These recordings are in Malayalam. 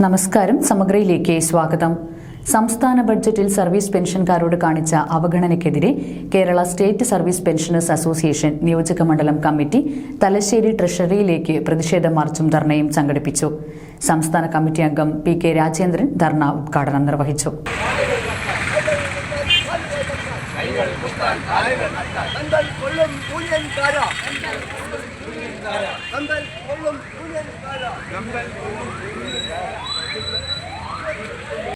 നമസ്കാരം. സമഗ്രയിലേക്ക് സ്വാഗതം. സംസ്ഥാന ബഡ്ജറ്റിൽ സർവീസ് പെൻഷൻകാരോട് കാണിച്ച അവഗണനയ്ക്കെതിരെ Kerala state service pensioners association നിയോജകമണ്ഡലം കമ്മിറ്റി തലശ്ശേരി ട്രഷറിയിലേക്ക് പ്രതിഷേധ മാർച്ചും ധർണയും സംഘടിപ്പിച്ചു. സംസ്ഥാന കമ്മിറ്റി അംഗം PK രാജേന്ദ്രൻ ധർണ ഉദ്ഘാടനം നിർവഹിച്ചു.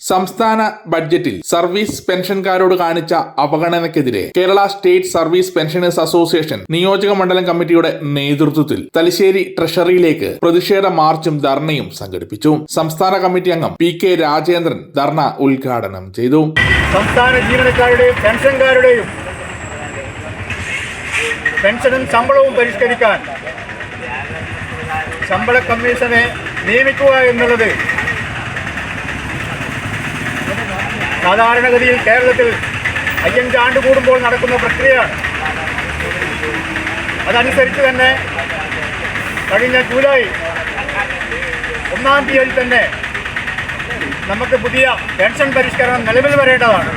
സംസ്ഥാന ബഡ്ജറ്റിൽ സർവീസ് പെൻഷൻകാരോട് കാണിച്ച അവഗണനയ്ക്കെതിരെ Kerala state service pensioners association നിയോജക മണ്ഡലം കമ്മിറ്റിയുടെ നേതൃത്വത്തിൽ തലശ്ശേരി ട്രഷറിയിലേക്ക് പ്രതിഷേധ മാർച്ചും ധർണയും സംഘടിപ്പിച്ചു. സംസ്ഥാന കമ്മിറ്റി അംഗം PK രാജേന്ദ്രൻ ധർണ ഉദ്ഘാടനം ചെയ്തു. സംസ്ഥാന ജീവനക്കാരുടെയും പെൻഷൻകാരുടെയും പെൻഷനും ശമ്പളവും പരിഷ്കരിക്കാൻ ശമ്പള കമ്മീഷനെ നിയമിക്കുക എന്നുള്ളത് സാധാരണഗതിയിൽ കേരളത്തിൽ 5 ആണ്ട് കൂടുമ്പോൾ നടക്കുന്ന പ്രക്രിയയാണ്. അതനുസരിച്ച് തന്നെ കഴിഞ്ഞ ജൂലൈ 1-ാം തീയതി തന്നെ നമുക്ക് പുതിയ പെൻഷൻ പരിഷ്കരണം നിലവിൽ വരേണ്ടതാണ്.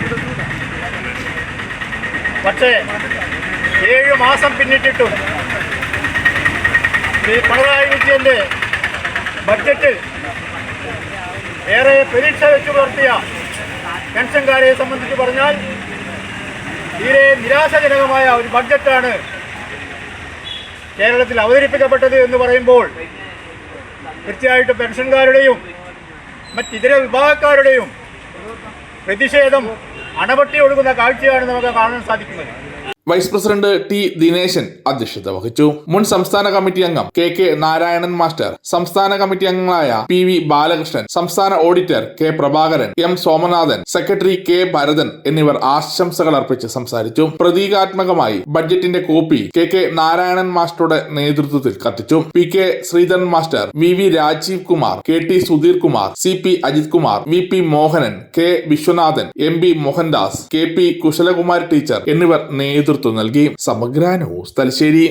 പക്ഷേ 7 മാസം പിന്നിട്ടിട്ടും ശ്രീ പിണറായി വിജയൻ്റെ ബഡ്ജറ്റിൽ ഏറെ പ്രതീക്ഷ വെച്ചു പുലർത്തിയ പെൻഷൻകാരെ സംബന്ധിച്ച് പറഞ്ഞാൽ തീരെ നിരാശാജനകമായ ഒരു ബഡ്ജറ്റാണ് കേരളത്തിൽ അവതരിപ്പിക്കപ്പെട്ടത് എന്ന് പറയുമ്പോൾ തീർച്ചയായിട്ടും പെൻഷൻകാരുടെയും മറ്റിതര വിഭാഗക്കാരുടെയും പ്രതിഷേധം അണപൊട്ടി ഒഴുകുന്ന കാഴ്ചയാണ് നമുക്ക് കാണാൻ സാധിക്കുന്നത്. വൈസ് പ്രസിഡന്റ് T ദിനേശൻ അധ്യക്ഷത വഹിച്ചു. മുൻ സംസ്ഥാന കമ്മിറ്റി അംഗം KK നാരായണൻ മാസ്റ്റർ, സംസ്ഥാന കമ്മിറ്റി അംഗങ്ങളായ PV ബാലകൃഷ്ണൻ, സംസ്ഥാന auditor K Prabhakaran, M Somanathan, secretary K Bharathan എന്നിവർ ആശംസകൾ അർപ്പിച്ച് സംസാരിച്ചു. പ്രതീകാത്മകമായി ബഡ്ജറ്റിന്റെ കോപ്പി KK നാരായണൻ മാസ്റ്ററുടെ നേതൃത്വത്തിൽ കത്തിച്ചു. PK Sreedharan master, VV Rajeev Kumar, KT Sudheer Kumar, CP Ajith Kumar, VP Mohanan, K Viswanathan, MB Mohandas, KP Kusalakumari teacher എന്നിവർ നേതൃത്വം നൽകി. സമഗ്ര ന്യൂസ് തലശ്ശേരി.